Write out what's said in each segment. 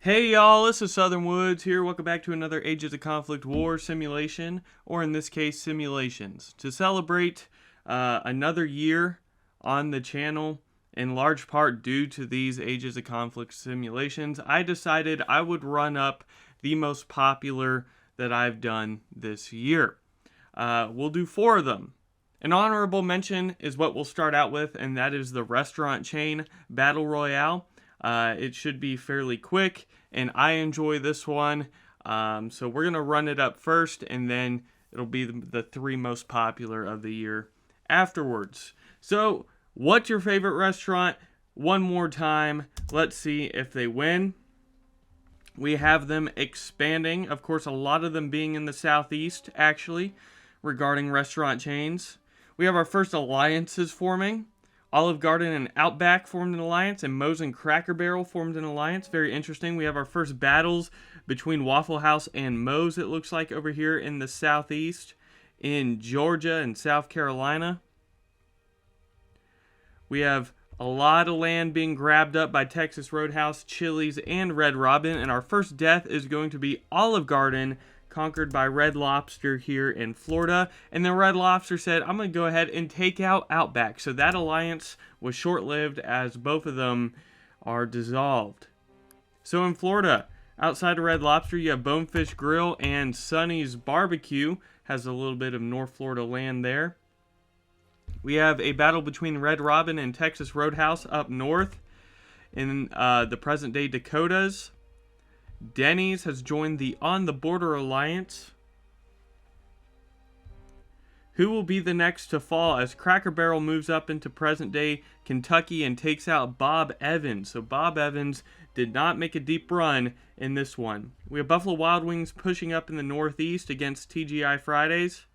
Hey y'all, this is Southern Woods here. Welcome back to another Ages of Conflict War simulation, or in this case, simulations. To celebrate another year on the channel, in large part due to these Ages of Conflict simulations, I decided I would run up the most popular that I've done this year. We'll do 4 of them. An honorable mention is what we'll start out with, and that is the restaurant chain Battle Royale. It should be fairly quick, and I enjoy this one. So we're going to run it up first, and then it'll be the 3 most popular of the year afterwards. So, what's your favorite restaurant? One more time. Let's see if they win. We have them expanding. Of course, a lot of them being in the southeast, actually, regarding restaurant chains. We have our first alliances forming. Olive Garden and Outback formed an alliance, and Moe's and Cracker Barrel formed an alliance. Very interesting. We have our first battles between Waffle House and Moe's, it looks like, over here in the southeast, in Georgia and South Carolina. We have a lot of land being grabbed up by Texas Roadhouse, Chili's, and Red Robin, and our first death is going to be Olive Garden, conquered by Red Lobster here in Florida. And then Red Lobster said, I'm going to go ahead and take out Outback. So that alliance was short-lived as both of them are dissolved. So in Florida, outside of Red Lobster, you have Bonefish Grill and Sonny's Barbecue. Has a little bit of North Florida land there. We have a battle between Red Robin and Texas Roadhouse up north in the present-day Dakotas. Denny's has joined the On the Border Alliance. Who will be the next to fall as Cracker Barrel moves up into present-day Kentucky and takes out Bob Evans? So Bob Evans did not make a deep run in this one. We have Buffalo Wild Wings pushing up in the Northeast against TGI Fridays.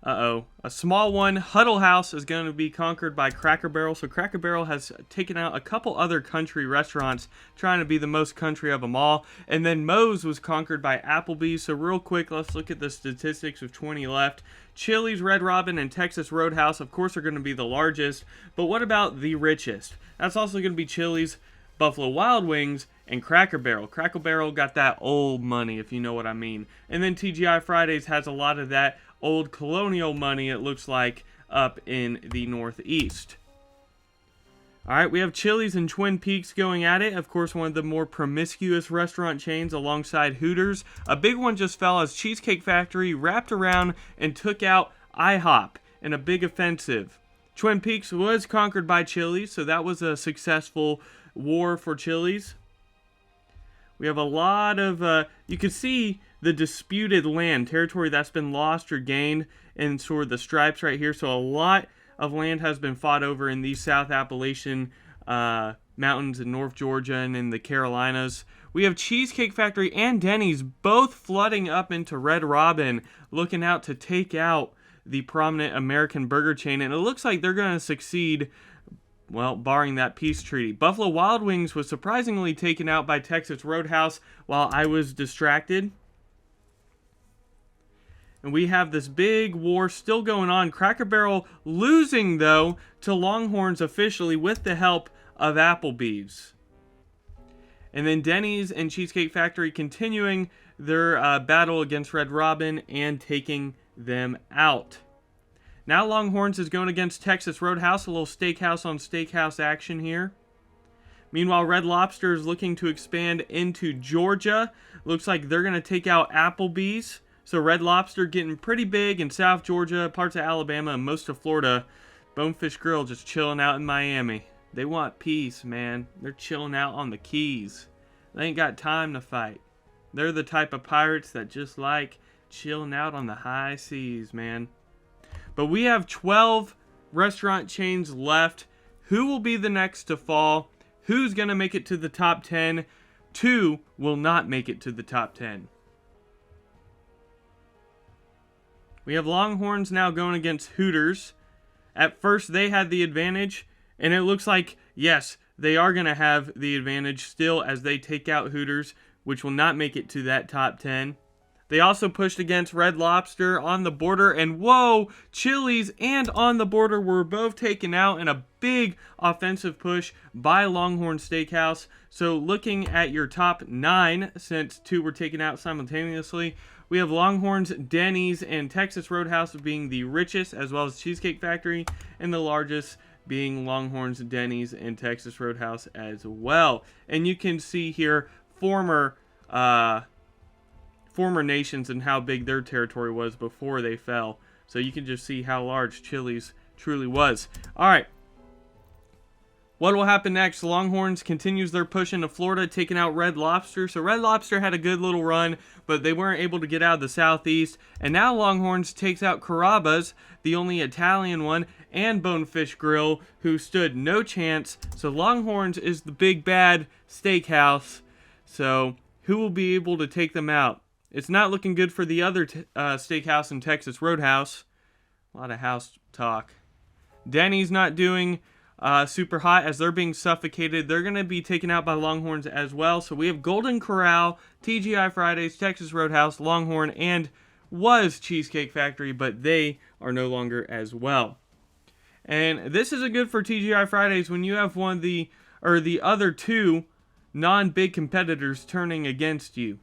A small one, Huddle House, is going to be conquered by Cracker Barrel. So Cracker Barrel has taken out a couple other country restaurants, trying to be the most country of them all. And then Moe's was conquered by Applebee's. So real quick, let's look at the statistics with 20 left. Chili's, Red Robin, and Texas Roadhouse, of course, are going to be the largest. But what about the richest? That's also going to be Chili's, Buffalo Wild Wings, and Cracker Barrel. Cracker Barrel got that old money, if you know what I mean. And then TGI Fridays has a lot of that old colonial money, it looks like, up in the Northeast. Alright, we have Chili's and Twin Peaks going at it. Of course, one of the more promiscuous restaurant chains alongside Hooters. A big one just fell as Cheesecake Factory wrapped around and took out IHOP in a big offensive. Twin Peaks was conquered by Chili's, so that was a successful war for Chili's. We have a lot of, you can see the disputed land, territory that's been lost or gained, and sort of the stripes right here. So a lot of land has been fought over in these South Appalachian mountains in North Georgia and in the Carolinas. We have Cheesecake Factory and Denny's both flooding up into Red Robin, looking out to take out the prominent American burger chain, and it looks like they're going to succeed, well, barring that peace treaty. Buffalo Wild Wings was surprisingly taken out by Texas Roadhouse while I was distracted. And we have this big war still going on. Cracker Barrel losing, though, to Longhorns officially with the help of Applebee's. And then Denny's and Cheesecake Factory continuing their battle against Red Robin and taking them out. Now Longhorns is going against Texas Roadhouse, a little steakhouse on steakhouse action here. Meanwhile, Red Lobster is looking to expand into Georgia. Looks like they're going to take out Applebee's. So Red Lobster getting pretty big in South Georgia, parts of Alabama, and most of Florida. Bonefish Grill just chilling out in Miami. They want peace, man. They're chilling out on the Keys. They ain't got time to fight. They're the type of pirates that just like chilling out on the high seas, man. But we have 12 restaurant chains left. Who will be the next to fall? Who's going to make it to the top 10? 2 will not make it to the top 10. We have Longhorns now going against Hooters. At first, they had the advantage, and it looks like, yes, they are going to have the advantage still as they take out Hooters, which will not make it to that top 10. They also pushed against Red Lobster on the border, and whoa, Chili's and On the Border were both taken out in a big offensive push by Longhorn Steakhouse. So looking at your top 9, since 2 were taken out simultaneously, we have Longhorns, Denny's, and Texas Roadhouse being the richest, as well as Cheesecake Factory, and the largest being Longhorns, Denny's, and Texas Roadhouse as well. And you can see here former nations and how big their territory was before they fell. So you can just see how large Chili's truly was. All right. What will happen next? Longhorns continues their push into Florida, taking out Red Lobster. So Red Lobster had a good little run, but they weren't able to get out of the Southeast. And now Longhorns takes out Carrabba's, the only Italian one, and Bonefish Grill, who stood no chance. So Longhorns is the big bad steakhouse. So who will be able to take them out? It's not looking good for the other steakhouse in Texas Roadhouse. A lot of house talk. Denny's not doing super hot as they're being suffocated. They're going to be taken out by Longhorns as well. So we have Golden Corral, TGI Fridays, Texas Roadhouse, Longhorn, and was Cheesecake Factory, but they are no longer as well. And this isn't good for TGI Fridays when you have one of the other 2 non-big competitors turning against you.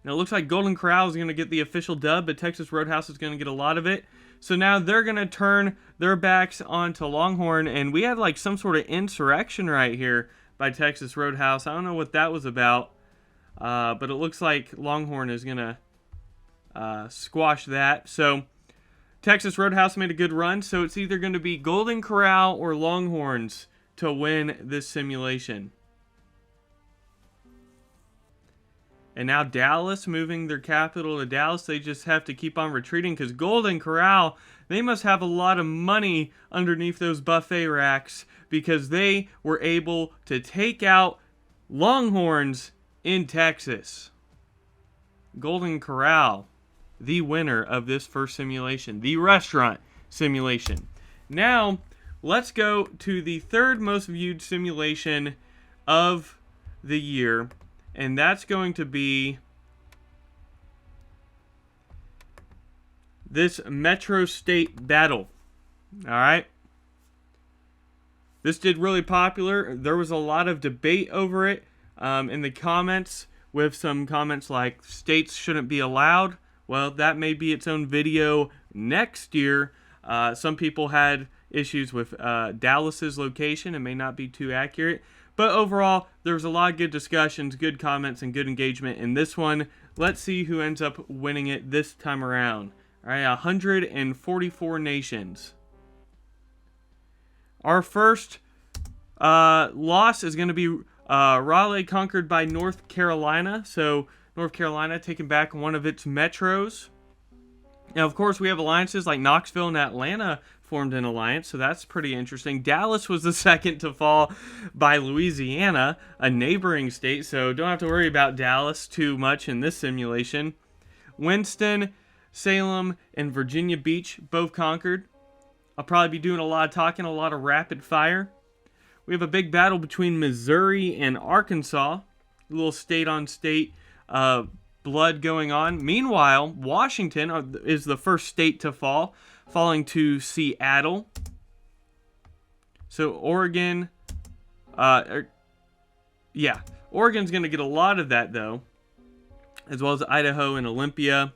Now it looks like Golden Corral is going to get the official dub, but Texas Roadhouse is going to get a lot of it. So now they're going to turn their backs onto Longhorn, and we had like some sort of insurrection right here by Texas Roadhouse. I don't know what that was about, but it looks like Longhorn is going to squash that. So Texas Roadhouse made a good run, so it's either going to be Golden Corral or Longhorns to win this simulation. And now Dallas, moving their capital to Dallas, they just have to keep on retreating because Golden Corral, they must have a lot of money underneath those buffet racks because they were able to take out Longhorns in Texas. Golden Corral, the winner of this first simulation, the restaurant simulation. Now, let's go to the 3rd most viewed simulation of the year. And that's going to be this Metro State Battle. Alright? This did really popular. There was a lot of debate over it in the comments, with some comments like states shouldn't be allowed. Well, that may be its own video next year. Some people had issues with Dallas's location. It may not be too accurate. But overall, there was a lot of good discussions, good comments, and good engagement in this one. Let's see who ends up winning it this time around. All right, 144 nations. Our first loss is going to be Raleigh, conquered by North Carolina. So North Carolina taking back one of its metros. Now, of course, we have alliances like Knoxville and Atlanta formed an alliance, so that's pretty interesting. Dallas was the second to fall by Louisiana, a neighboring state, so don't have to worry about Dallas too much in this simulation. Winston, Salem, and Virginia Beach both conquered. I'll probably be doing a lot of talking, a lot of rapid fire. We have a big battle between Missouri and Arkansas, a little state-on-state blood going on. Meanwhile, Washington is the first state to fall, falling to Seattle. So Oregon, Oregon's going to get a lot of that, though, as well as Idaho and Olympia.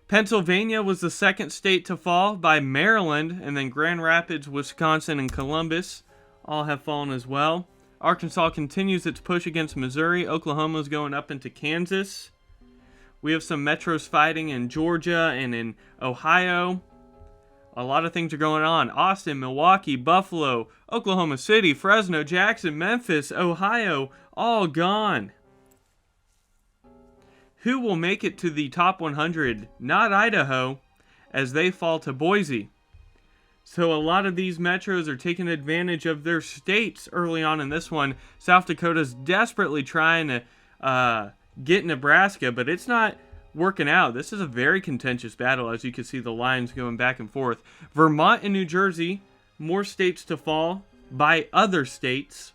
Pennsylvania was the second state to fall by Maryland, and then Grand Rapids, Wisconsin, and Columbus all have fallen as well. Arkansas continues its push against Missouri. Oklahoma's going up into Kansas. We have some metros fighting in Georgia and in Ohio. A lot of things are going on. Austin, Milwaukee, Buffalo, Oklahoma City, Fresno, Jackson, Memphis, Ohio, all gone. Who will make it to the top 100? Not Idaho, as they fall to Boise. So a lot of these metros are taking advantage of their states early on in this one. South Dakota's desperately trying to get Nebraska, but it's not working out. This is a very contentious battle, as you can see the lines going back and forth. Vermont and New Jersey, more states to fall by other states.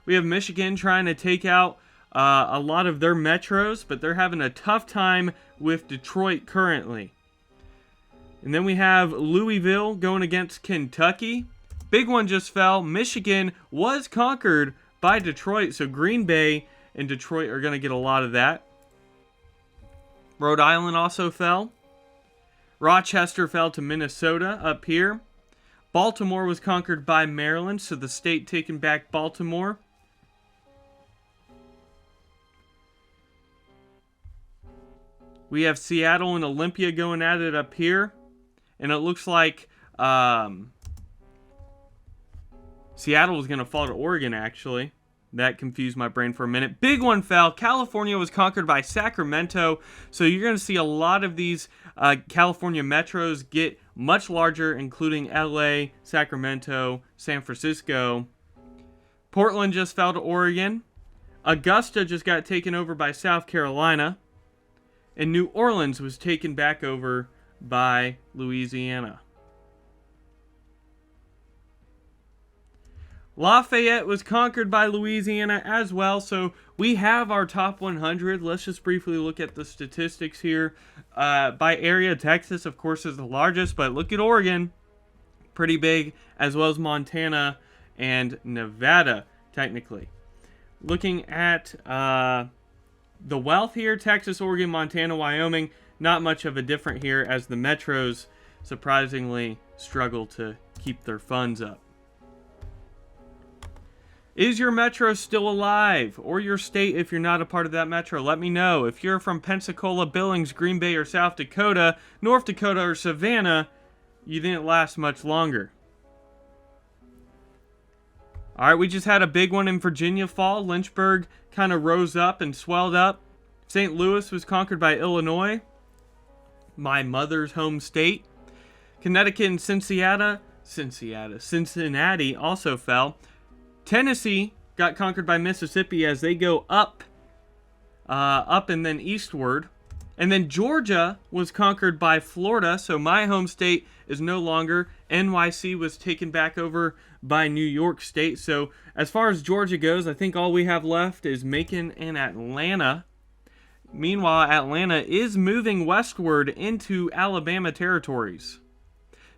We have Michigan trying to take out a lot of their metros, but they're having a tough time with Detroit currently. And then we have Louisville going against Kentucky. Big one just fell. Michigan was conquered by Detroit, so Green Bay and Detroit are going to get a lot of that. Rhode Island also fell. Rochester fell to Minnesota up here. Baltimore was conquered by Maryland, so the state taking back Baltimore. We have Seattle and Olympia going at it up here. And it looks like Seattle was going to fall to Oregon, actually. That confused my brain for a minute. Big one fell. California was conquered by Sacramento. So you're going to see a lot of these California metros get much larger, including LA, Sacramento, San Francisco. Portland just fell to Oregon. Augusta just got taken over by South Carolina. And New Orleans was taken back over by Louisiana. Lafayette was conquered by Louisiana as well, so we have our top 100. Let's just briefly look at the statistics here. By area, Texas, of course, is the largest, but look at Oregon. Pretty big, as well as Montana and Nevada, technically. Looking at the wealth here, Texas, Oregon, Montana, Wyoming, not much of a different here as the metros surprisingly struggle to keep their funds up. Is your metro still alive? Or your state if you're not a part of that metro? Let me know. If you're from Pensacola, Billings, Green Bay, or South Dakota, North Dakota, or Savannah, you didn't last much longer. Alright, we just had a big one in Virginia fall. Lynchburg kind of rose up and swelled up. St. Louis was conquered by Illinois, my mother's home state. Connecticut and Cincinnati also fell. Tennessee got conquered by Mississippi as they go up and then eastward. And then Georgia was conquered by Florida, so my home state is no longer. NYC was taken back over by New York State. So as far as Georgia goes, I think all we have left is Macon and Atlanta. Meanwhile, Atlanta is moving westward into Alabama territories.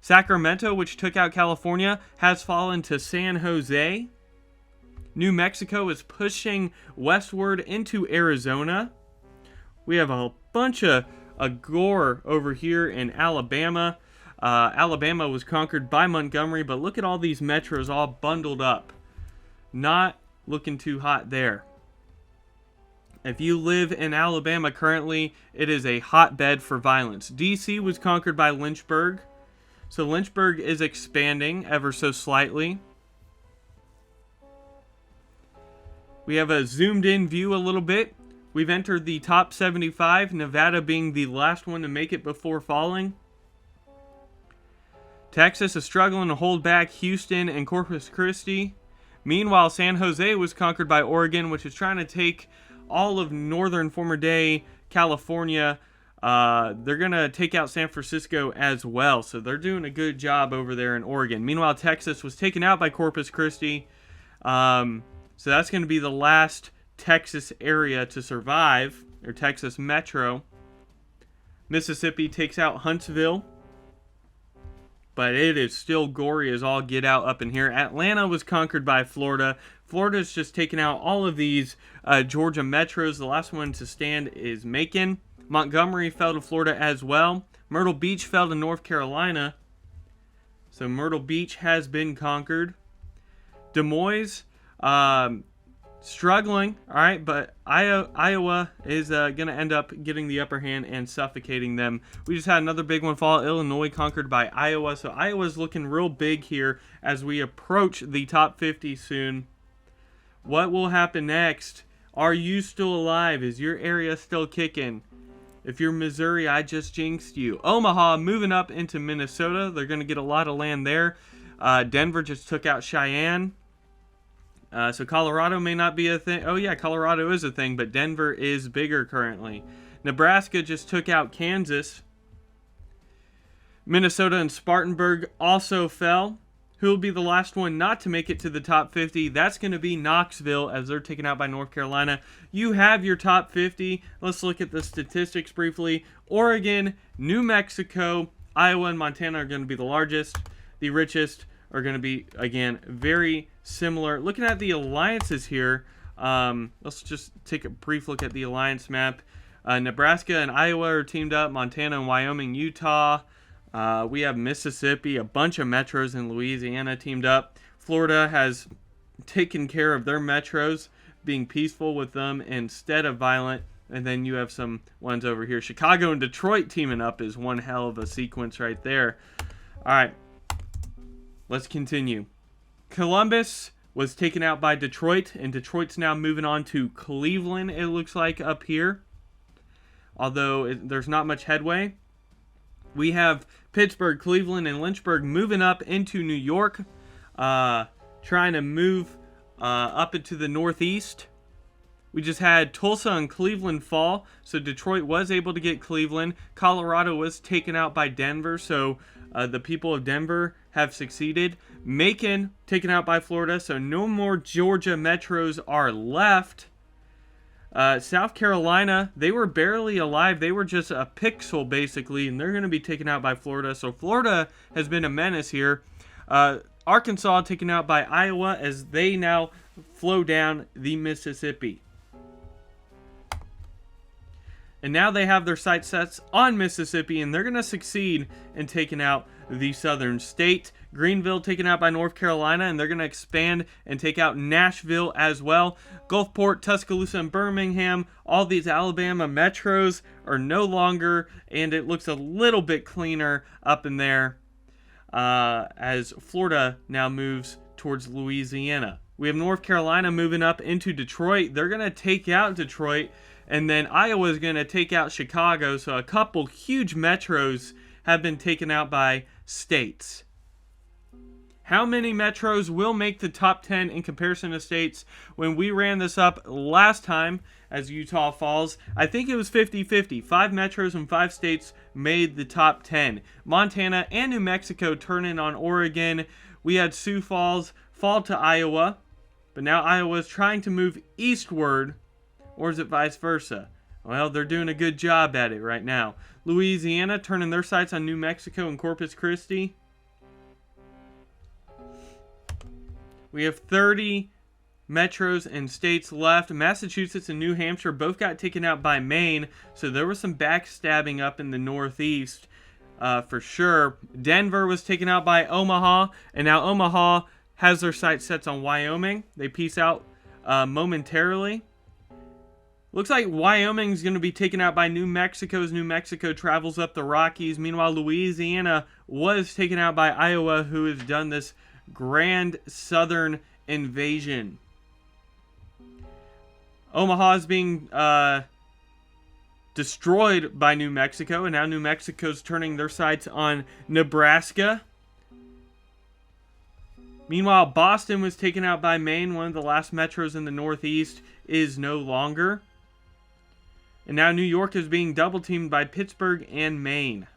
Sacramento, which took out California, has fallen to San Jose. New Mexico is pushing westward into Arizona. We have a bunch of gore over here in Alabama. Alabama was conquered by Montgomery, but look at all these metros all bundled up. Not looking too hot there. If you live in Alabama currently, it is a hotbed for violence. DC was conquered by Lynchburg. So Lynchburg is expanding ever so slightly. We have a zoomed in view a little bit. We've entered the top 75, Nevada being the last one to make it before falling. Texas is struggling to hold back Houston and Corpus Christi. Meanwhile, San Jose was conquered by Oregon, which is trying to take all of northern former day California. They're going to take out San Francisco as well, so they're doing a good job over there in Oregon. Meanwhile, Texas was taken out by Corpus Christi. So that's going to be the last Texas area to survive, or Texas metro. Mississippi takes out Huntsville, but it is still gory as all get out up in here. Atlanta was conquered by Florida. Florida's just taken out all of these Georgia metros. The last one to stand is Macon. Montgomery fell to Florida as well. Myrtle Beach fell to North Carolina. So Myrtle Beach has been conquered. Des Moines, struggling, all right, but Iowa is going to end up getting the upper hand and suffocating them. We just had another big one fall. Illinois conquered by Iowa, so Iowa's looking real big here as we approach the top 50 soon. What will happen next? Are you still alive? Is your area still kicking? If you're Missouri, I just jinxed you. Omaha moving up into Minnesota. They're going to get a lot of land there. Denver just took out Cheyenne. So Colorado may not be a thing. Oh yeah, Colorado is a thing, but Denver is bigger currently. Nebraska just took out Kansas. Minnesota and Spartanburg also fell. Who will be the last one not to make it to the top 50? That's going to be Knoxville, as they're taken out by North Carolina. You have your top 50. Let's look at the statistics briefly. Oregon, New Mexico, Iowa, and Montana are going to be the largest. The richest are going to be, again, very similar. Looking at the alliances here, let's just take a brief look at the alliance map. Nebraska and Iowa are teamed up. Montana and Wyoming, Utah. We have Mississippi, a bunch of metros in Louisiana teamed up. Florida has taken care of their metros, being peaceful with them instead of violent. And then you have some ones over here. Chicago and Detroit teaming up is one hell of a sequence right there. All right, let's continue. Columbus was taken out by Detroit, and Detroit's now moving on to Cleveland, it looks like, up here. Although there's not much headway. We have Pittsburgh, Cleveland, and Lynchburg moving up into New York, trying to move up into the northeast. We just had Tulsa and Cleveland fall, so Detroit was able to get Cleveland. Colorado was taken out by Denver, so the people of Denver have succeeded. Macon taken out by Florida, so no more Georgia metros are left. South Carolina, they were barely alive. They were just a pixel, basically, and they're going to be taken out by Florida. So Florida has been a menace here. Arkansas taken out by Iowa as they now flow down the Mississippi. And now they have their sight sets on Mississippi, and they're going to succeed in taking out the southern state. Greenville taken out by North Carolina, and they're going to expand and take out Nashville as well. Gulfport, Tuscaloosa, and Birmingham, all these Alabama metros are no longer, and it looks a little bit cleaner up in there as Florida now moves towards Louisiana. We have North Carolina moving up into Detroit. They're going to take out Detroit, and then Iowa is going to take out Chicago. So a couple huge metros have been taken out by states. How many metros will make the top 10 in comparison to states? When we ran this up last time as Utah falls, I think it was 50-50. 5 metros and 5 states made the top 10. Montana and New Mexico turning on Oregon. We had Sioux Falls fall to Iowa, but now Iowa is trying to move eastward, or is it vice versa? Well, they're doing a good job at it right now. Louisiana turning their sights on New Mexico and Corpus Christi. We have 30 metros and states left. Massachusetts and New Hampshire both got taken out by Maine, so there was some backstabbing up in the northeast for sure. Denver was taken out by Omaha, and now Omaha has their sight sets on Wyoming. They peace out momentarily. Looks like Wyoming's going to be taken out by New Mexico as New Mexico travels up the Rockies. Meanwhile, Louisiana was taken out by Iowa, who has done this grand southern invasion. Omaha is being destroyed by New Mexico, and now New Mexico's turning their sights on Nebraska. Meanwhile, Boston was taken out by Maine. One of the last metros in the Northeast is no longer. And now New York is being double teamed by Pittsburgh and Maine.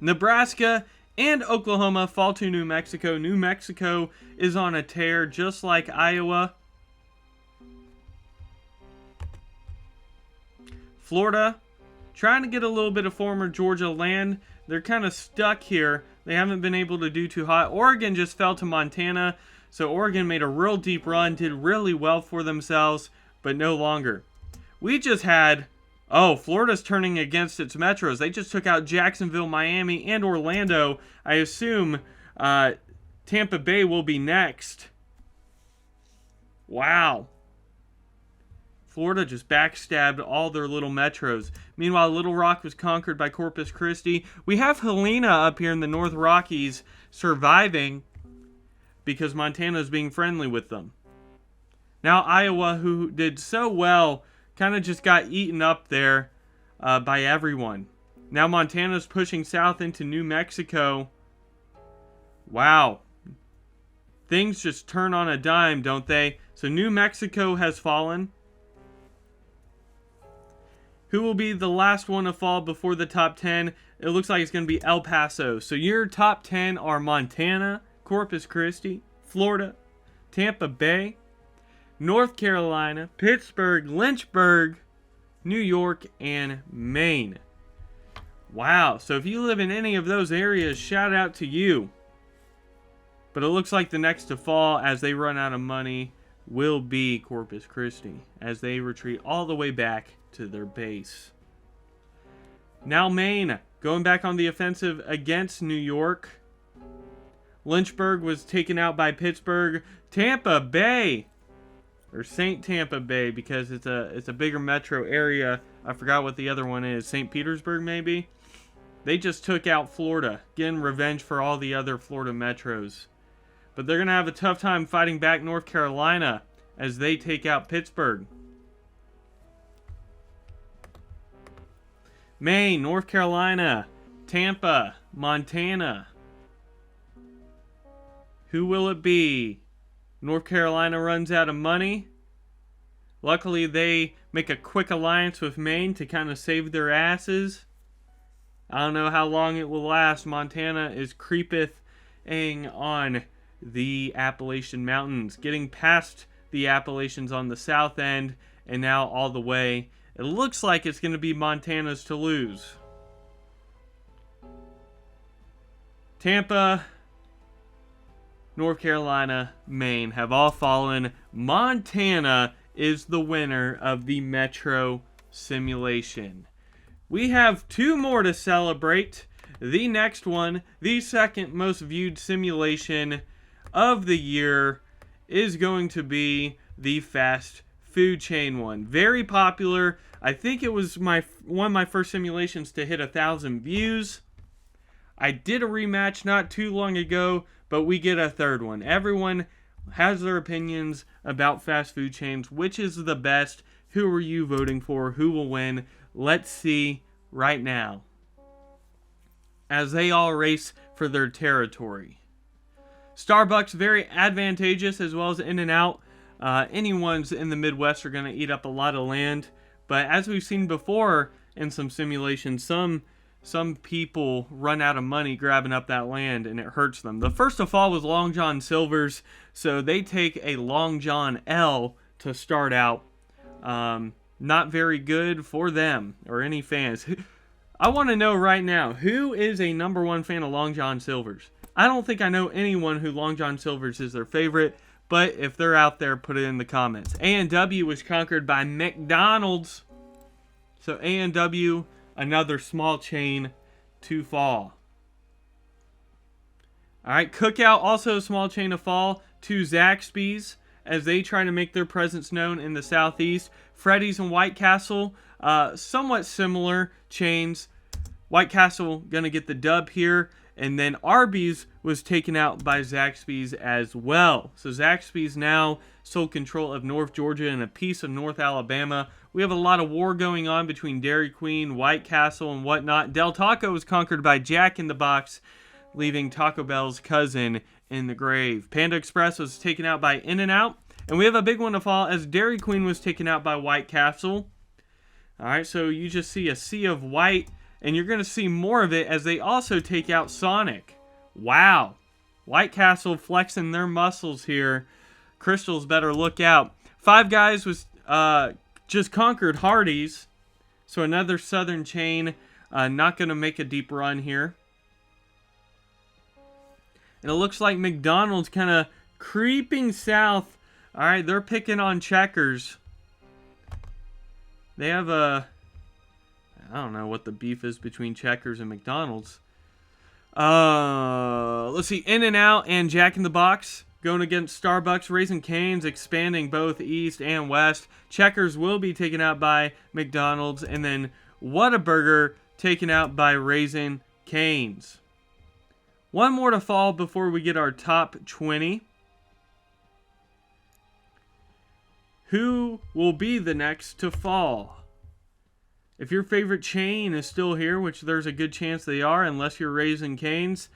Nebraska and Oklahoma fall to New Mexico. New Mexico is on a tear just like Iowa. Florida, trying to get a little bit of former Georgia land. They're kind of stuck here. They haven't been able to do too hot. Oregon just fell to Montana. So Oregon made a real deep run, did really well for themselves, but no longer. We just had, Florida's turning against its metros. They just took out Jacksonville, Miami, and Orlando. I assume Tampa Bay will be next. Wow. Florida just backstabbed all their little metros. Meanwhile, Little Rock was conquered by Corpus Christi. We have Helena up here in the North Rockies surviving because Montana is being friendly with them. Now Iowa, who did so well, kind of just got eaten up there by everyone. Now Montana's pushing south into New Mexico. Wow. Things just turn on a dime, don't they? So New Mexico has fallen. Who will be the last one to fall before the top 10? it looks like it's going to be El Paso. So your top 10 are Montana, Corpus Christi, Florida, Tampa Bay, North Carolina, Pittsburgh, Lynchburg, New York, and Maine. Wow, so if you live in any of those areas, shout out to you. But it looks like the next to fall, as they run out of money, will be Corpus Christi, as they retreat all the way back to their base. Now Maine, going back on the offensive against New York. Lynchburg was taken out by Pittsburgh. Tampa Bay, or St. Tampa Bay, because it's a bigger metro area. I forgot what the other one is. St. Petersburg, maybe? They just took out Florida, getting revenge for all the other Florida metros. But they're going to have a tough time fighting back North Carolina as they take out Pittsburgh. Maine, North Carolina, Tampa, Montana. Who will it be? North Carolina runs out of money. Luckily, they make a quick alliance with Maine to kind of save their asses. I don't know how long it will last. Montana is creeping on the Appalachian Mountains, getting past the Appalachians on the south end, and now all the way. It looks like it's going to be Montana's to lose. Tampa, North Carolina, Maine have all fallen. Montana is the winner of the Metro simulation. We have 2 more to celebrate. The next one, the second most viewed simulation of the year, is going to be the fast food chain one. Very popular. I think it was one of my first simulations to hit 1,000 views. I did a rematch not too long ago, but we get a third one. Everyone has their opinions about fast food chains. Which is the best? Who are you voting for? Who will win? Let's see right now, as they all race for their territory. Starbucks, very advantageous, as well as In-N-Out. Anyone's in the Midwest are going to eat up a lot of land. But as we've seen before in some simulations, some people run out of money grabbing up that land, and it hurts them. The first to fall was Long John Silver's, so they take a Long John L to start out. Not very good for them or any fans. I want to know right now, who is a #1 fan of Long John Silver's? I don't think I know anyone who Long John Silver's is their favorite, but if they're out there, put it in the comments. A&W was conquered by McDonald's. So A&W, another small chain to fall. Alright, Cookout, also a small chain to fall to Zaxby's as they try to make their presence known in the southeast. Freddy's and White Castle, somewhat similar chains. White Castle going to get the dub here. And then Arby's was taken out by Zaxby's as well. So Zaxby's now sole control of North Georgia and a piece of North Alabama. We have a lot of war going on between Dairy Queen, White Castle, and whatnot. Del Taco was conquered by Jack in the Box, leaving Taco Bell's cousin in the grave. Panda Express was taken out by In-N-Out. And we have a big one to fall as Dairy Queen was taken out by White Castle. Alright, so you just see a sea of white. And you're going to see more of it as they also take out Sonic. Wow. White Castle flexing their muscles here. Crystal's better look out. Five Guys was just conquered Hardee's. So another southern chain. Not going to make a deep run here. And it looks like McDonald's kind of creeping south. Alright, they're picking on Checkers. They have a... I don't know what the beef is between Checkers and McDonald's. Let's see. In-N-Out and Jack in the Box going against Starbucks. Raising Cane's expanding both east and west. Checkers will be taken out by McDonald's. And then Whataburger taken out by Raising Cane's. One more to fall before we get our top 20. Who will be the next to fall? If your favorite chain is still here, which there's a good chance they are, unless you're Raising Cane's,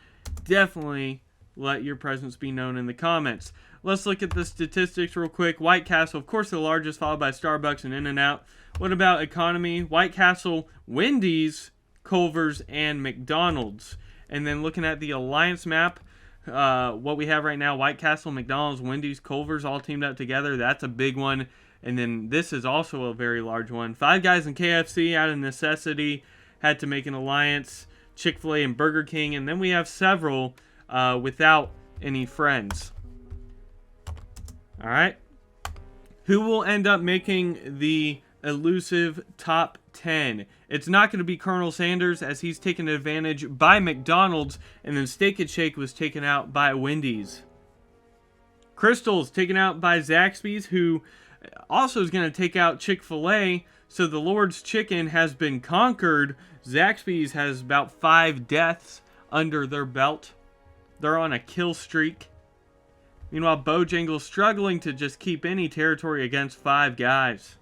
definitely let your presence be known in the comments. Let's look at the statistics real quick. White Castle, of course, the largest, followed by Starbucks and In-N-Out. What about economy? White Castle, Wendy's, Culver's, and McDonald's. And then looking at the alliance map, what we have right now, White Castle, McDonald's, Wendy's, Culver's all teamed up together. That's a big one. And then this is also a very large one. Five Guys and KFC, out of necessity, had to make an alliance. Chick-fil-A and Burger King. And then we have several without any friends. Alright. Who will end up making the elusive top 10? It's not going to be Colonel Sanders, as he's taken advantage by McDonald's, and then Steak and Shake was taken out by Wendy's. Crystal's taken out by Zaxby's, who also is going to take out Chick-fil-A. So the Lord's Chicken has been conquered. Zaxby's has about 5 deaths under their belt. They're on a kill streak. Meanwhile, Bojangles struggling to just keep any territory against Five Guys.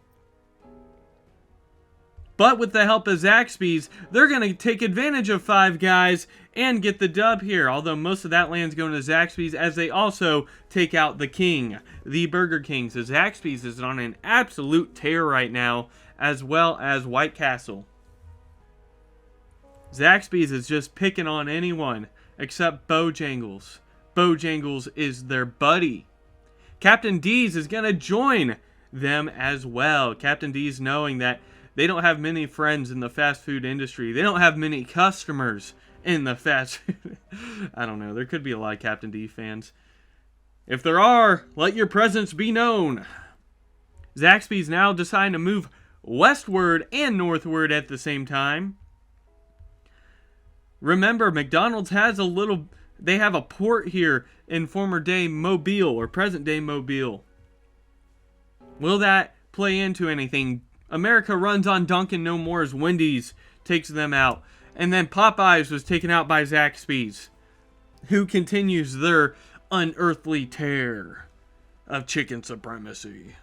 But with the help of Zaxby's, they're going to take advantage of Five Guys and get the dub here. Although most of that land's going to Zaxby's, as they also take out the King, the Burger King. So Zaxby's is on an absolute tear right now, as well as White Castle. Zaxby's is just picking on anyone except Bojangles. Bojangles is their buddy. Captain D's is going to join them as well. Captain D's knowing that they don't have many friends in the fast food industry. They don't have many customers in the fast food. I don't know. There could be a lot of Captain D fans. If there are, let your presence be known. Zaxby's now deciding to move westward and northward at the same time. Remember, McDonald's has they have a port here in former day Mobile, or present day Mobile. Will that play into anything? America runs on Dunkin' no more as Wendy's takes them out. And then Popeyes was taken out by Zaxby's, who continues their unearthly tear of chicken supremacy.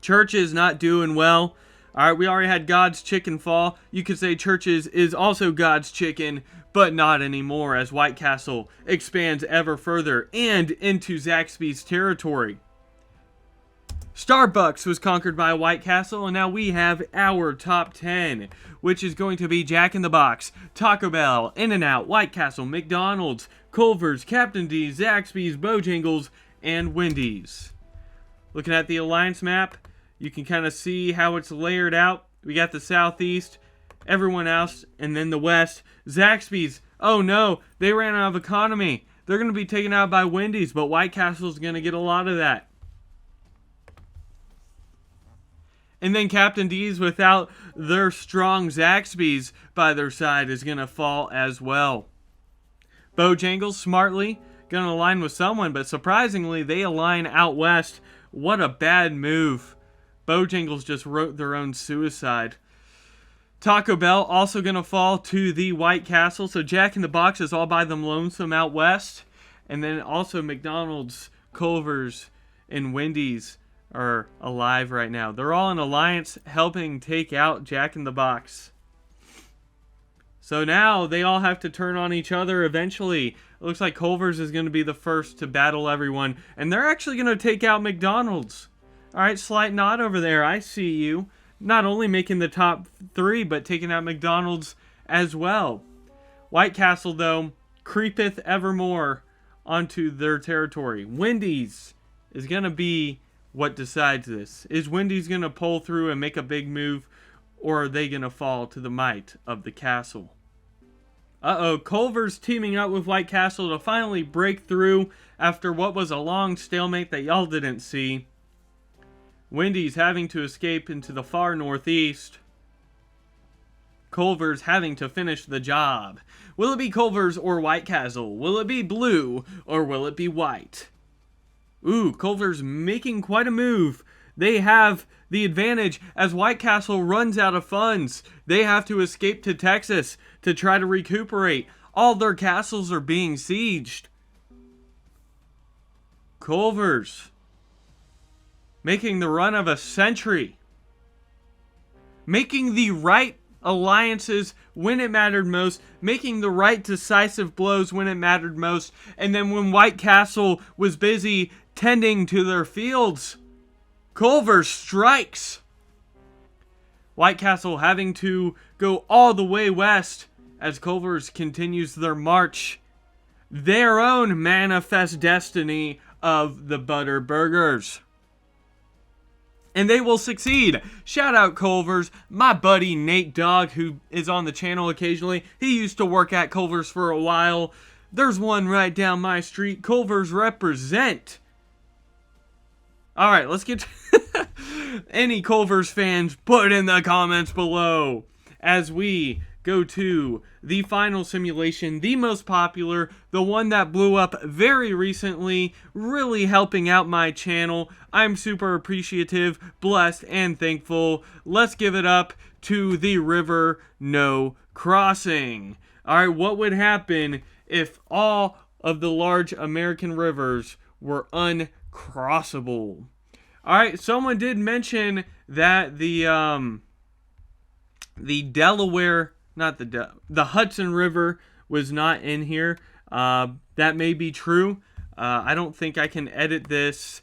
Church's not doing well. Alright, we already had God's Chicken fall. You could say Church's is also God's Chicken, but not anymore, as White Castle expands ever further and into Zaxby's territory. Starbucks was conquered by White Castle, and now we have our top 10, which is going to be Jack in the Box, Taco Bell, In-N-Out, White Castle, McDonald's, Culver's, Captain D's, Zaxby's, Bojangles, and Wendy's. Looking at the alliance map, you can kind of see how it's layered out. We got the southeast, everyone else, and then the west. Zaxby's, oh no, they ran out of economy. They're going to be taken out by Wendy's, but White Castle's going to get a lot of that. And then Captain D's, without their strong Zaxby's by their side, is going to fall as well. Bojangles, smartly, going to align with someone, but surprisingly, they align out west. What a bad move. Bojangles just wrote their own suicide. Taco Bell also going to fall to the White Castle. So Jack in the Box is all by them lonesome out west. And then also McDonald's, Culver's, and Wendy's are alive right now. They're all in alliance helping take out Jack in the Box. So now they all have to turn on each other eventually. It looks like Culver's is going to be the first to battle everyone. And they're actually going to take out McDonald's. Alright, slight nod over there. I see you. Not only making the top 3, but taking out McDonald's as well. White Castle, though, creepeth evermore onto their territory. Wendy's is going to be what decides this. Is Wendy's going to pull through and make a big move, or are they going to fall to the might of the castle? Uh-oh, Culver's teaming up with White Castle to finally break through after what was a long stalemate that y'all didn't see. Wendy's having to escape into the far northeast. Culver's having to finish the job. Will it be Culver's or White Castle? Will it be blue or will it be white? Ooh, Culver's making quite a move. They have the advantage as White Castle runs out of funds. They have to escape to Texas to try to recuperate. All their castles are being sieged. Culver's making the run of a century. Making the right alliances when it mattered most. Making the right decisive blows when it mattered most. And then when White Castle was busy tending to their fields, Culver strikes. White Castle having to go all the way west as Culver's continues their march. Their own manifest destiny of the Butter Burgers. And they will succeed. Shout out Culver's. My buddy Nate Dogg, who is on the channel occasionally, he used to work at Culver's for a while. There's one right down my street. Culver's represent. Alright, let's get to any Culver's fans, put in the comments below as we go to the final simulation, the most popular, the one that blew up very recently, really helping out my channel. I'm super appreciative, blessed, and thankful. Let's give it up to the River No Crossing. Alright, what would happen if all of the large American rivers were uncrossable? Alright, someone did mention that the Delaware, not the Hudson River was not in here. That may be true. I don't think I can edit this.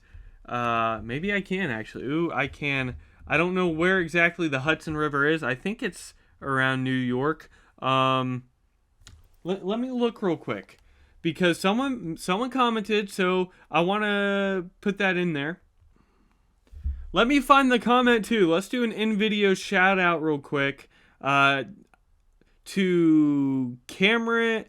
Maybe I can, actually. Ooh, I can. I don't know where exactly the Hudson River is. I think it's around New York. Let me look real quick, because someone commented, so I want to put that in there. Let me find the comment too. Let's do an in-video shout out real quick to Cameronello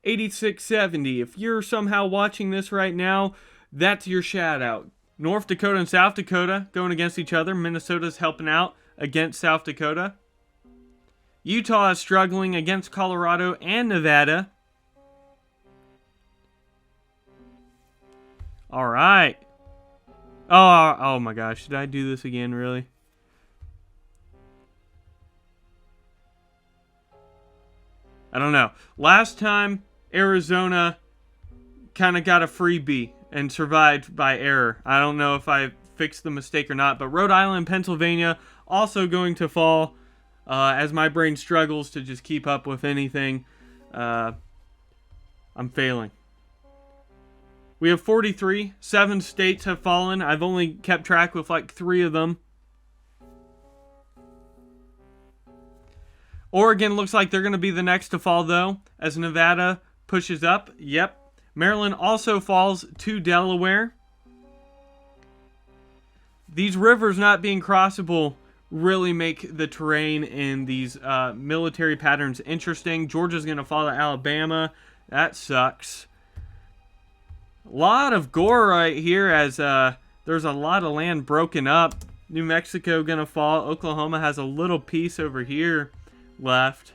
8670. If you're somehow watching this right now, that's your shout out. North Dakota and South Dakota going against each other. Minnesota's helping out against South Dakota. Utah is struggling against Colorado and Nevada. All right. Oh my gosh. Did I do this again, really? I don't know. Last time, Arizona kind of got a freebie and survived by error. I don't know if I fixed the mistake or not, but Rhode Island, Pennsylvania also going to fall as my brain struggles to just keep up with anything. I'm failing. We have 43. 7 states have fallen. I've only kept track with like 3 of them. Oregon looks like they're going to be the next to fall, though, as Nevada pushes up. Yep. Maryland also falls to Delaware. These rivers not being crossable really make the terrain in these military patterns interesting. Georgia's going to fall to Alabama. That sucks. A lot of gore right here as there's a lot of land broken up. New Mexico going to fall. Oklahoma has a little piece over here left.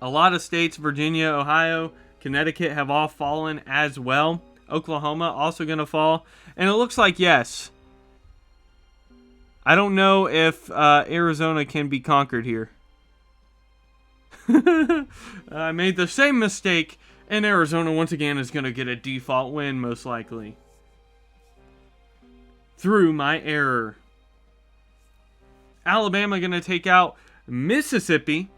A lot of states, Virginia, Ohio, Connecticut, have all fallen as well. Oklahoma also going to fall. And it looks like, yes, I don't know if Arizona can be conquered here. I made the same mistake, and Arizona once again is going to get a default win, most likely. Through my error. Alabama going to take out Mississippi.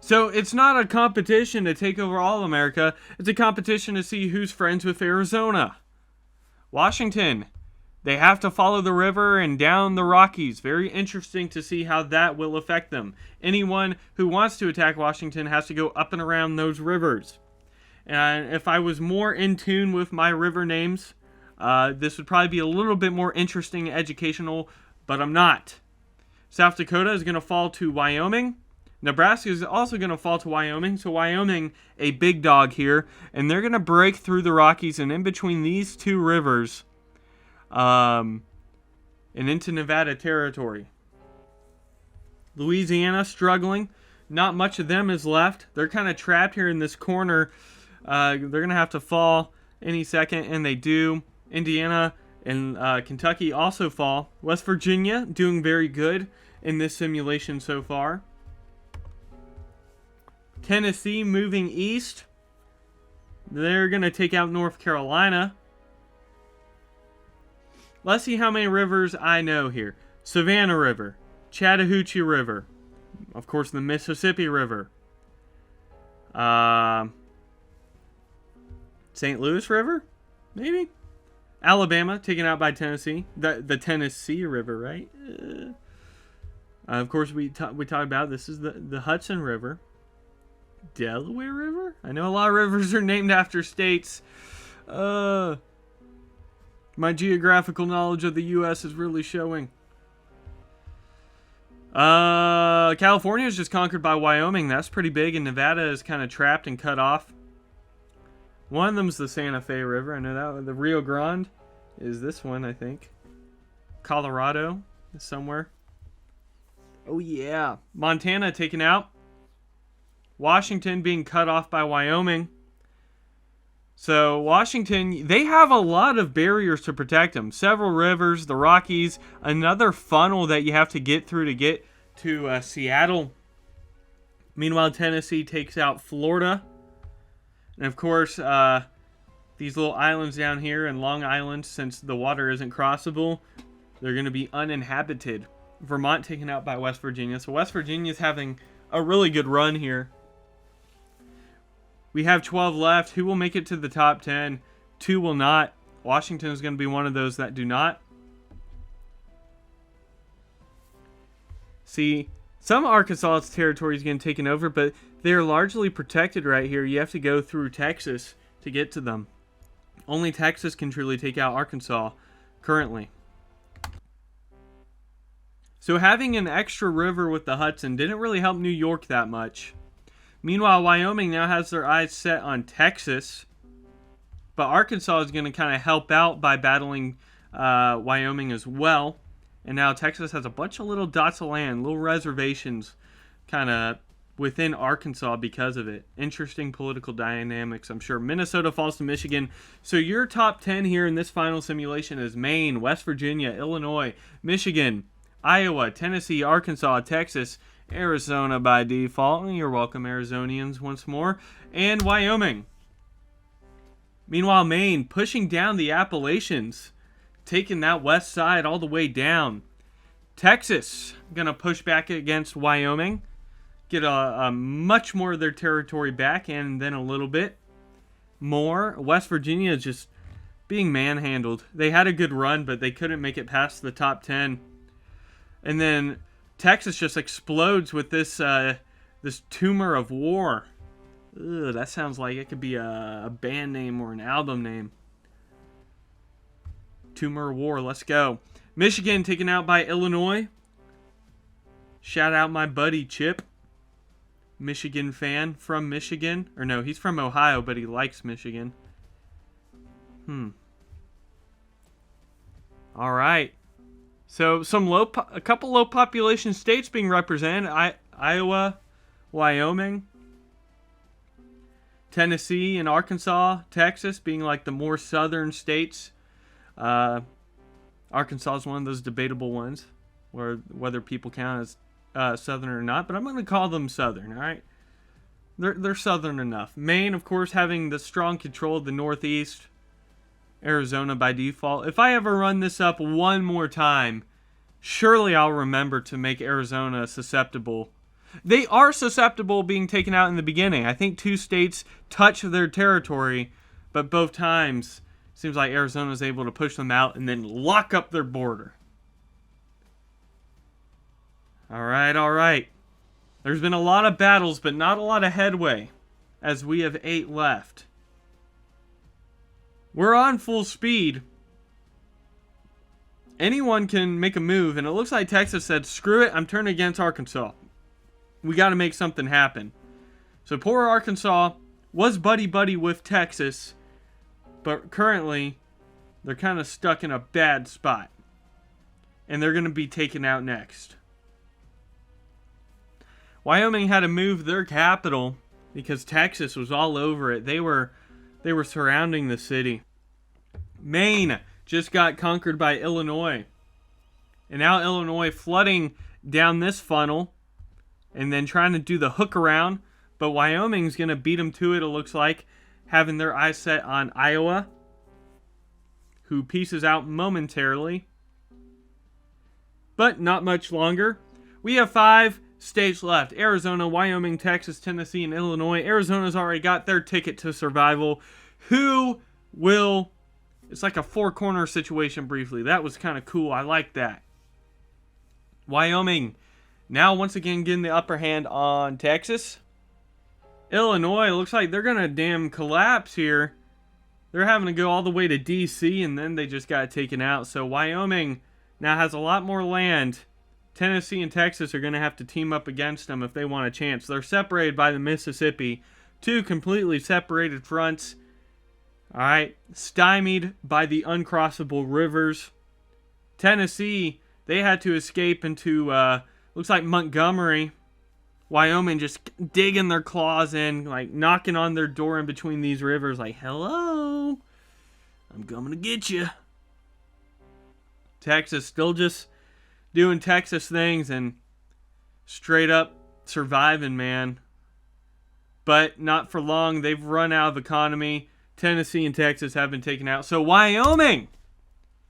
So it's not a competition to take over all of America. It's a competition to see who's friends with Arizona. Washington, they have to follow the river and down the Rockies. Very interesting to see how that will affect them. Anyone who wants to attack Washington has to go up and around those rivers. And if I was more in tune with my river names, this would probably be a little bit more interesting and educational, but I'm not. South Dakota is going to fall to Wyoming. Nebraska is also going to fall to Wyoming. So Wyoming, a big dog here. And they're going to break through the Rockies and in between these two rivers and into Nevada territory. Louisiana struggling. Not much of them is left. They're kind of trapped here in this corner. They're going to have to fall any second, and they do. Indiana and Kentucky also fall. West Virginia doing very good in this simulation so far. Tennessee moving east. They're going to take out North Carolina. Let's see how many rivers I know here. Savannah River. Chattahoochee River. Of course, the Mississippi River. St. Louis River? Maybe? Alabama taken out by Tennessee. The Tennessee River, right? Of course, we talked about this is the Hudson River. Delaware River? I know a lot of rivers are named after states. My geographical knowledge of the U.S. is really showing. California is just conquered by Wyoming. That's pretty big, and Nevada is kind of trapped and cut off. One of them's the Santa Fe River. I know that. The Rio Grande is this one, I think. Colorado is somewhere. Oh, yeah. Montana taken out. Washington being cut off by Wyoming. So, Washington, they have a lot of barriers to protect them. Several rivers, the Rockies, another funnel that you have to get through to get to Seattle. Meanwhile, Tennessee takes out Florida. And, of course, these little islands down here in Long Island, since the water isn't crossable, they're going to be uninhabited. Vermont taken out by West Virginia. So, West Virginia is having a really good run here. We have 12 left. Who will make it to the top 10? 2 will not. Washington is going to be one of those that do not. See, some Arkansas territory is getting taken over, but they're largely protected right here. You have to go through Texas to get to them. Only Texas can truly take out Arkansas currently. So having an extra river with the Hudson didn't really help New York that much. Meanwhile, Wyoming now has their eyes set on Texas. But Arkansas is going to kind of help out by battling Wyoming as well. And now Texas has a bunch of little dots of land, little reservations kind of within Arkansas because of it. Interesting political dynamics, I'm sure. Minnesota falls to Michigan. So your top 10 here in this final simulation is Maine, West Virginia, Illinois, Michigan, Iowa, Tennessee, Arkansas, Texas, Arizona by default. You're welcome, Arizonians, once more. And Wyoming. Meanwhile, Maine pushing down the Appalachians, taking that west side all the way down. Texas going to push back against Wyoming, get a much more of their territory back, and then a little bit more. West Virginia is just being manhandled. They had a good run, but they couldn't make it past the top 10. And then Texas just explodes with this this tumor of war. Ugh, that sounds like it could be a band name or an album name. Tumor of War, let's go. Michigan taken out by Illinois. Shout out my buddy Chip. Michigan fan from Michigan. Or no, he's from Ohio, but he likes Michigan. All right. So a couple low population states being represented. Iowa, Wyoming, Tennessee, and Arkansas, Texas being like the more southern states. Arkansas is one of those debatable ones, whether people count as southern or not. But I'm going to call them southern. All right, they're southern enough. Maine, of course, having the strong control of the Northeast. Arizona by default. If I ever run this up one more time, surely I'll remember to make Arizona susceptible. They are susceptible being taken out in the beginning. I think 2 states touch their territory, but both times seems like Arizona's able to push them out and then lock up their border. All right. There's been a lot of battles, but not a lot of headway, as we have 8 left. We're on full speed. Anyone can make a move, and it looks like Texas said, screw it, I'm turning against Arkansas. We got to make something happen. So poor Arkansas was buddy-buddy with Texas, but currently they're kind of stuck in a bad spot. And they're going to be taken out next. Wyoming had to move their capital because Texas was all over it. They were surrounding the city. Maine just got conquered by Illinois. And now Illinois flooding down this funnel and then trying to do the hook around. But Wyoming's going to beat them to it looks like, having their eyes set on Iowa, who pieces out momentarily. But not much longer. We have 5 states left. Arizona, Wyoming, Texas, Tennessee, and Illinois. Arizona's already got their ticket to survival. Who will It's like a four-corner situation briefly. That was kind of cool. I like that. Wyoming now once again getting the upper hand on Texas. Illinois, looks like they're going to damn collapse here. They're having to go all the way to D.C. and then they just got taken out. So Wyoming now has a lot more land. Tennessee and Texas are going to have to team up against them if they want a chance. They're separated by the Mississippi. Two completely separated fronts. All right, stymied by the Uncrossable Rivers. Tennessee, they had to escape into, looks like Montgomery. Wyoming just digging their claws in, like knocking on their door in between these rivers, like, hello, I'm coming to get you. Texas still just doing Texas things and straight up surviving, man. But not for long. They've run out of economy. Tennessee and Texas have been taken out. So Wyoming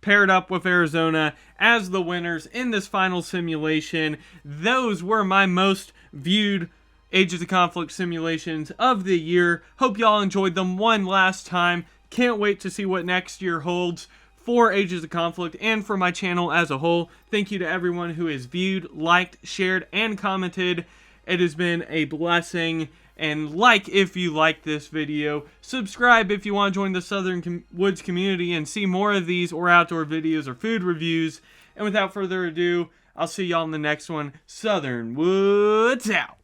paired up with Arizona as the winners in this final simulation. Those were my most viewed Ages of Conflict simulations of the year. Hope y'all enjoyed them one last time. Can't wait to see what next year holds for Ages of Conflict and for my channel as a whole. Thank you to everyone who has viewed, liked, shared, and commented. It has been a blessing. And like if you like this video, subscribe if you want to join the Southern Woods community and see more of these or outdoor videos or food reviews. And without further ado, I'll see y'all in the next one. Southern Woods out.